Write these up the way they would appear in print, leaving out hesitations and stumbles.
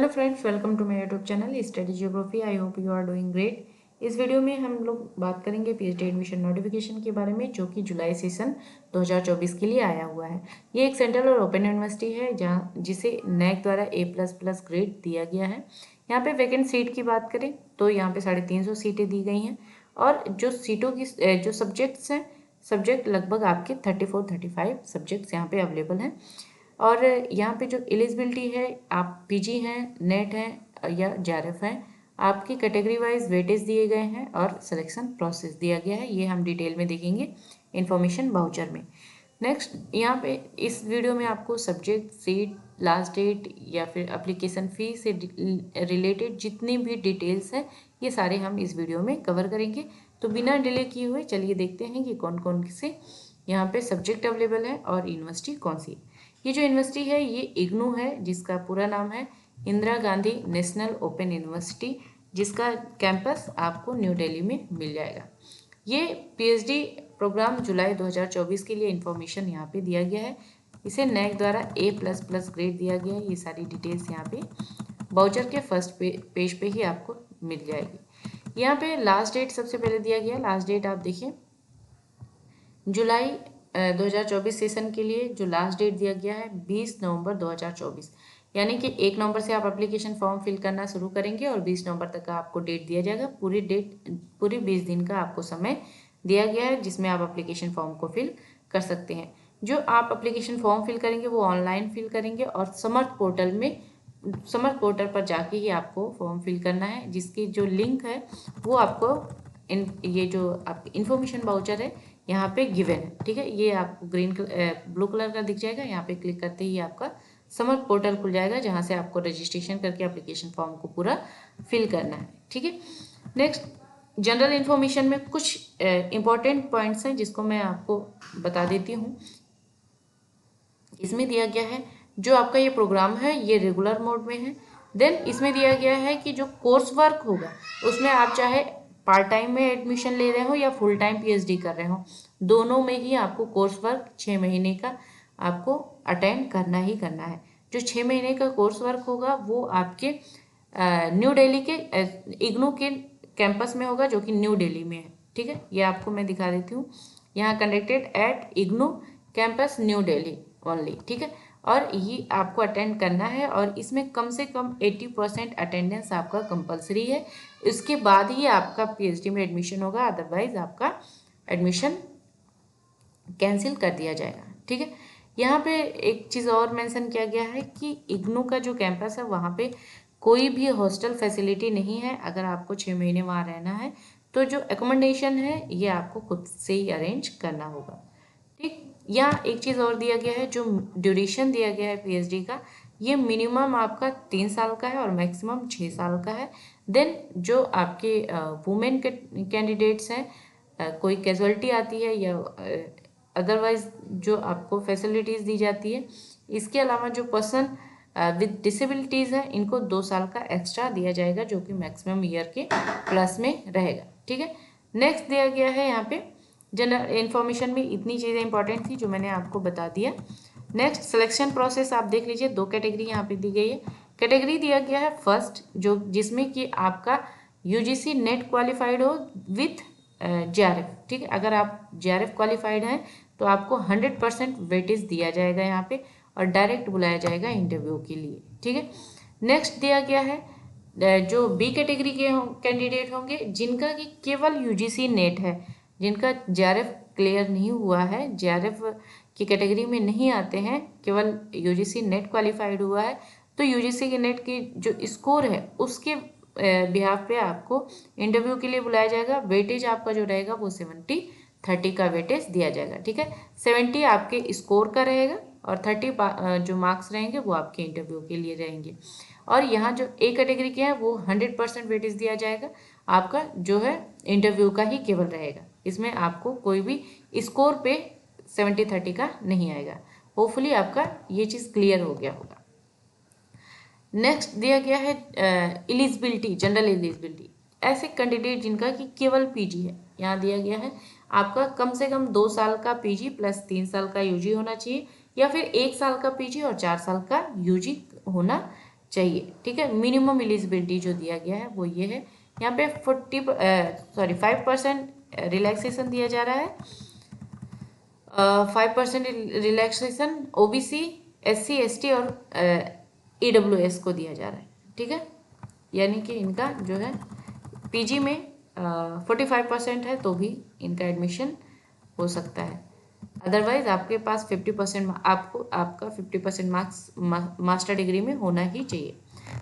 Hello friends, welcome to my YouTube channel study geography. I hope you are doing great. इस video में हम लोग बात करेंगे पीएचडी एडमिशन नोटिफिकेशन के बारे में, जो कि जुलाई सेशन 2024 के लिए आया हुआ है। ये एक सेंट्रल और ओपन यूनिवर्सिटी है जहाँ जिसे नैक द्वारा A++ ग्रेड दिया गया है। यहाँ पे वैकेंट सीट की बात करें तो यहाँ पे 350 सीटें दी गई हैं और जो सीटों की जो सब्जेक्ट्स हैं, सब्जेक्ट लगभग आपके 34-35 सब्जेक्ट्स यहाँ पे अवेलेबल हैं। और यहाँ पे जो एलिजिबिलिटी है, आप पीजी हैं, नेट हैं या जेआरएफ हैं, आपकी कैटेगरी वाइज वेटेज दिए गए हैं और सिलेक्शन प्रोसेस दिया गया है। ये हम डिटेल में देखेंगे इन्फॉर्मेशन वाउचर में। नेक्स्ट, यहाँ पे इस वीडियो में आपको सब्जेक्ट, सीट, लास्ट डेट या फिर एप्लीकेशन फ़ी से रिलेटेड जितनी भी डिटेल्स हैं, ये सारे हम इस वीडियो में कवर करेंगे। तो बिना डिले किए हुए चलिए देखते हैं कि कौन कौन से यहाँ पे सब्जेक्ट अवेलेबल है और यूनिवर्सिटी कौन सी है। ये जो यूनिवर्सिटी है ये इग्नू है, जिसका पूरा नाम है Indira Gandhi national open university, जिसका कैंपस आपको न्यू दिल्ली में मिल जाएगा। ये पीएचडी प्रोग्राम जुलाई 2024 के लिए इन्फॉर्मेशन यहाँ पे दिया गया है। इसे नैक द्वारा A++ ग्रेड दिया गया है। ये सारी डिटेल्स यहाँ पे वाउचर के फर्स्ट पेज पे ही आपको मिल जाएगी। यहाँ पे लास्ट डेट सबसे पहले दिया गया है। लास्ट डेट आप देखिए, जुलाई 2024 सेशन के लिए जो लास्ट डेट दिया गया है 20 नवंबर 2024, यानी कि 1 नवंबर से आप एप्लीकेशन फॉर्म फिल करना शुरू करेंगे और 20 नवंबर तक का आपको डेट दिया जाएगा। पूरी 20 दिन का आपको समय दिया गया है जिसमें आप एप्लीकेशन फॉर्म को फिल कर सकते हैं। जो आप एप्लीकेशन फॉर्म फिल करेंगे वो ऑनलाइन फिल करेंगे और समर्थ पोर्टल पर जाके ही आपको फॉर्म फिल करना है, जिसकी जो लिंक है वो आपको ये जो आपकी इन्फॉर्मेशन वाउचर है यहाँ पे गिवन है। ठीक है, ये आपको ब्लू कलर का दिख जाएगा। यहाँ पे क्लिक करते ही आपका समर्थ पोर्टल खुल जाएगा, जहाँ से आपको रजिस्ट्रेशन करके एप्लीकेशन फॉर्म को पूरा फिल करना है। ठीक है, नेक्स्ट, जनरल इन्फॉर्मेशन में कुछ इंपॉर्टेंट पॉइंट्स हैं जिसको मैं आपको बता देती हूँ। इसमें दिया गया है जो आपका ये प्रोग्राम है ये रेगुलर मोड में है। देन इसमें दिया गया है कि जो कोर्स वर्क होगा उसमें आप चाहे पार्ट टाइम में एडमिशन ले रहे हो या फुल टाइम पीएचडी कर रहे हो, दोनों में ही आपको कोर्स वर्क 6 महीने का आपको अटेंड करना ही करना है। जो 6 महीने का कोर्स वर्क होगा वो आपके न्यू दिल्ली के इग्नू के कैंपस में होगा, जो कि न्यू दिल्ली में है। ठीक है, ये आपको मैं दिखा देती हूँ। यहाँ conducted at IGNOU campus new Delhi only. ठीक है, और ये आपको अटेंड करना है और इसमें कम से कम 80% अटेंडेंस आपका कंपलसरी है। इसके बाद ही आपका पीएचडी में एडमिशन होगा, अदरवाइज आपका एडमिशन कैंसिल कर दिया जाएगा। ठीक है, यहाँ पे एक चीज़ और मेंशन किया गया है कि इग्नू का जो कैंपस है वहाँ पे कोई भी हॉस्टल फैसिलिटी नहीं है। अगर आपको 6 महीने वहाँ रहना है तो जो एकोमोडेशन है ये आपको खुद से ही अरेंज करना होगा। ठीक, यहाँ एक चीज़ और दिया गया है, जो ड्यूरेशन दिया गया है पीएचडी का, ये मिनिमम आपका 3 साल का है और मैक्सिमम 6 साल का है। देन जो आपके वुमेन कैंडिडेट्स हैं, कोई कैजुअलिटी आती है या अदरवाइज जो आपको फैसिलिटीज़ दी जाती है, इसके अलावा जो पर्सन विद डिसेबिलिटीज़ हैं इनको 2 साल का एक्स्ट्रा दिया जाएगा, जो कि मैक्सिमम ईयर के प्लस में रहेगा। ठीक है, नेक्स्ट दिया गया है यहाँ पे जनरल इन्फॉर्मेशन में इतनी चीज़ें इंपॉर्टेंट थी जो मैंने आपको बता दिया। नेक्स्ट, सिलेक्शन प्रोसेस आप देख लीजिए। 2 कैटेगरी यहाँ पे दी गई है। कैटेगरी दिया गया है फर्स्ट, जो जिसमें कि आपका यूजीसी नेट क्वालिफाइड हो विथ जेआरएफ। ठीक है, अगर आप जेआरएफ क्वालिफाइड हैं तो आपको 100% वेटेज दिया जाएगा यहाँ पे और डायरेक्ट बुलाया जाएगा इंटरव्यू के लिए। ठीक है, नेक्स्ट दिया गया है जो बी कैटेगरी के कैंडिडेट होंगे जिनका कि केवल यूजीसी नेट है, जिनका जेआरएफ क्लियर नहीं हुआ है, जेआरएफ की कैटेगरी में नहीं आते हैं, केवल यूजीसी नेट क्वालिफाइड हुआ है, तो यूजीसी के नेट की जो स्कोर है उसके बिहाफ पे आपको इंटरव्यू के लिए बुलाया जाएगा। वेटेज आपका जो रहेगा वो 70-30 का वेटेज दिया जाएगा। ठीक है, 70 आपके स्कोर का रहेगा और 30 जो मार्क्स रहेंगे वो आपके इंटरव्यू के लिए रहेंगे। और यहाँ जो ए कैटेगरी के हैं वो 100% वेटेज दिया जाएगा, आपका जो है इंटरव्यू का ही केवल रहेगा। इसमें आपको कोई भी स्कोर पे 70-30 का नहीं आएगा। होपफुली आपका ये चीज़ क्लियर हो गया होगा। नेक्स्ट दिया गया है एलिजिबिलिटी, जनरल एलिजिबिलिटी, ऐसे कैंडिडेट जिनका कि केवल पीजी है। यहाँ दिया गया है आपका कम से कम 2 साल का पीजी प्लस 3 साल का यूजी होना चाहिए, या फिर 1 साल का पीजी और 4 साल का यूजी होना चाहिए, ठीक है। मिनिमम एलिजिबिलिटी जो दिया गया है वो ये है। यहाँ पे 5% रिलैक्सेशन दिया जा रहा है, 5% रिलैक्सेशन OBC, SC ST और EWS को दिया जा रहा है, ठीक है। यानी कि इनका जो है PG में 45% है तो भी इनका एडमिशन हो सकता है। अदरवाइज आपके पास 50% आपका 50% मार्क्स मास्टर डिग्री में होना ही चाहिए।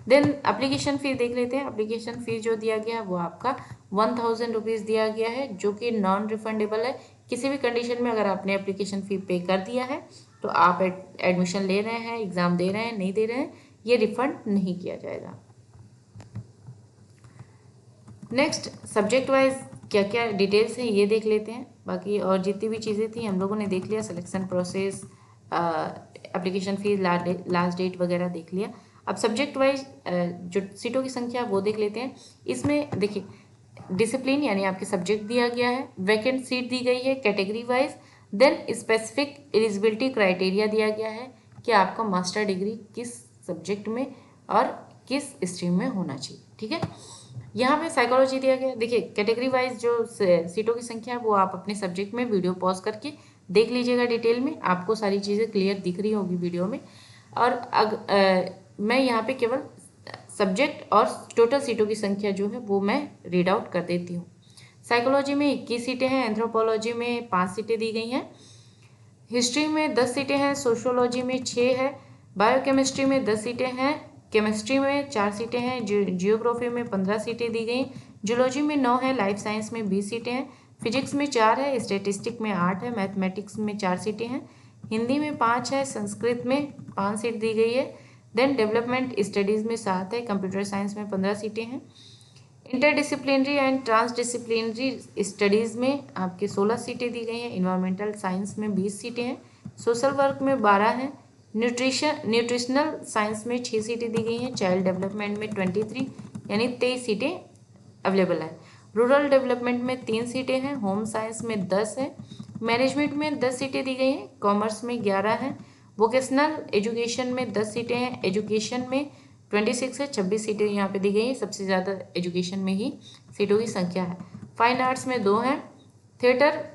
देन एप्लीकेशन फ़ी देख लेते हैं। एप्लीकेशन फ़ी जो दिया गया है वो आपका 1000 रुपीज़ दिया गया है, जो कि नॉन रिफंडेबल है। किसी भी कंडीशन में अगर आपने एप्लीकेशन फ़ी पे कर दिया है तो आप एडमिशन ले रहे हैं, एग्ज़ाम दे रहे हैं, नहीं दे रहे हैं, ये रिफंड नहीं किया जाएगा। नेक्स्ट सब्जेक्ट वाइज क्या क्या डिटेल्स हैं ये देख लेते हैं। बाकी और जितनी भी चीज़ें थी हम लोगों ने देख लिया, selection process, application fees, last date वगैरह देख लिया। अब सब्जेक्ट वाइज जो सीटों की संख्या वो देख लेते हैं। इसमें देखिए डिसिप्लिन यानी आपके सब्जेक्ट दिया गया है, वैकेंट सीट दी गई है category wise, then specific eligibility criteria दिया गया है कि आपका मास्टर डिग्री किस सब्जेक्ट में और किस स्ट्रीम में होना चाहिए, ठीक है। यहाँ पे साइकोलॉजी दिया गया। देखिए कैटेगरी वाइज जो सीटों की संख्या है वो आप अपने सब्जेक्ट में वीडियो पॉज करके देख लीजिएगा डिटेल में, आपको सारी चीज़ें क्लियर दिख रही होगी वीडियो में। और मैं यहाँ पे केवल सब्जेक्ट और टोटल सीटों की संख्या जो है वो मैं रीड आउट कर देती हूँ। साइकोलॉजी में 21 सीटें हैं, एंथ्रोपोलॉजी में 5 सीटें दी गई हैं, हिस्ट्री में 10 सीटें हैं, सोशियोलॉजी में 6 है, बायोकेमिस्ट्री में 10 सीटें हैं, केमिस्ट्री में 4 सीटें हैं, जियोग्राफी में 15 सीटें दी गई, जूलॉजी में 9 है, लाइफ साइंस में 20 सीटें हैं, फिजिक्स में 4 है, स्टैटिस्टिक में 8 है, मैथमेटिक्स में 4 सीटें हैं, हिंदी में 5 है, संस्कृत में 5 सीट दी गई है, देन डेवलपमेंट स्टडीज़ में 7 है, कंप्यूटर साइंस में 15 सीटें हैं, इंटरडिसिप्लिनरी एंड ट्रांसडिसिप्लिनरी स्टडीज़ में आपके 16 सीटें दी गई हैं, इन्वायरमेंटल साइंस में 20 सीटें हैं, सोशल वर्क में 12 हैं, न्यूट्रिशनल साइंस में 6 सीटें दी गई हैं, चाइल्ड डेवलपमेंट में 23 यानी 23 सीटें अवेलेबल हैं, रूरल डेवलपमेंट में 3 सीटें हैं, होम साइंस में 10 है, मैनेजमेंट में 10 सीटें दी गई हैं, कॉमर्स में 11 हैं, वोकेशनल एजुकेशन में 10 सीटें हैं, एजुकेशन में 26 है, 26 सीटें यहाँ पे दी गई हैं, सबसे ज़्यादा एजुकेशन में ही सीटों की संख्या है। फाइन आर्ट्स में 2 हैं, थिएटर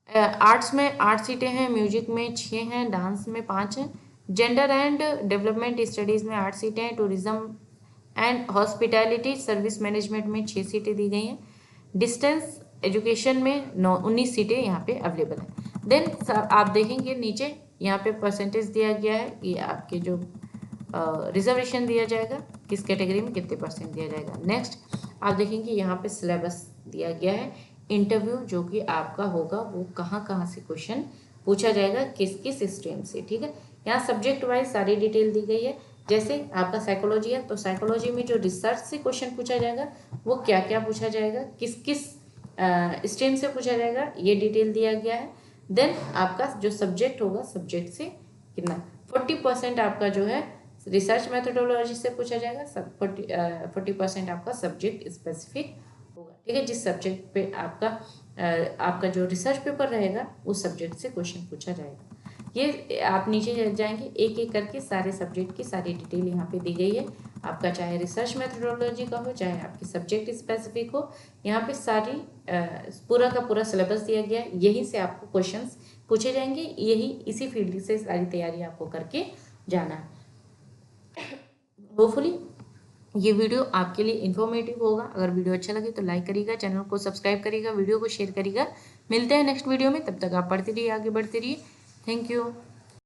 आर्ट्स में 8 सीटें हैं, म्यूजिक में 6 हैं, डांस में 5 हैं, जेंडर एंड डेवलपमेंट स्टडीज़ में 8 सीटें हैं, tourism and hospitality service management में 6 सीटें दी गई हैं, डिस्टेंस एजुकेशन में 19 सीटें यहाँ पे अवेलेबल हैं। देन आप देखेंगे नीचे यहाँ पे परसेंटेज दिया गया है कि आपके जो रिजर्वेशन दिया जाएगा किस कैटेगरी में कितने परसेंट दिया जाएगा। नेक्स्ट आप देखेंगे यहाँ पे सिलेबस दिया गया है, इंटरव्यू जो कि आपका होगा वो कहाँ कहाँ से क्वेश्चन पूछा जाएगा, किस किस स्ट्रीम से, ठीक है। यहाँ सब्जेक्ट वाइज सारी डिटेल दी गई है। जैसे आपका साइकोलॉजी है तो साइकोलॉजी में जो रिसर्च से क्वेश्चन पूछा जाएगा वो क्या क्या पूछा जाएगा, किस किस स्ट्रीम से पूछा जाएगा, ये डिटेल दिया गया है। देन आपका जो सब्जेक्ट होगा सब्जेक्ट से कितना 40% आपका जो है रिसर्च मेथोडोलॉजी से पूछा जाएगा, 40% आपका सब्जेक्ट स्पेसिफिक होगा, ठीक है। जिस सब्जेक्ट पे आपका जो रिसर्च पेपर रहेगा उस सब्जेक्ट से क्वेश्चन पूछा जाएगा। ये आप नीचे जाएंगे एक एक करके सारे सब्जेक्ट की सारी डिटेल यहाँ पे दी गई है। आपका चाहे रिसर्च मेथोडोलॉजी का हो चाहे आपके सब्जेक्ट स्पेसिफिक हो, यहाँ पे सारी पूरा का पूरा सिलेबस दिया गया है। यहीं से आपको क्वेश्चंस पूछे जाएंगे, यही इसी फील्ड से सारी तैयारी आपको करके जाना है। होपफुली ये वीडियो आपके लिए इन्फॉर्मेटिव होगा। अगर वीडियो अच्छा लगे तो लाइक करिएगा, चैनल को सब्सक्राइब करिएगा, वीडियो को शेयर करिएगा। मिलते हैं नेक्स्ट वीडियो में, तब तक आप पढ़ते रहिए, आगे बढ़ते रहिए। Thank you.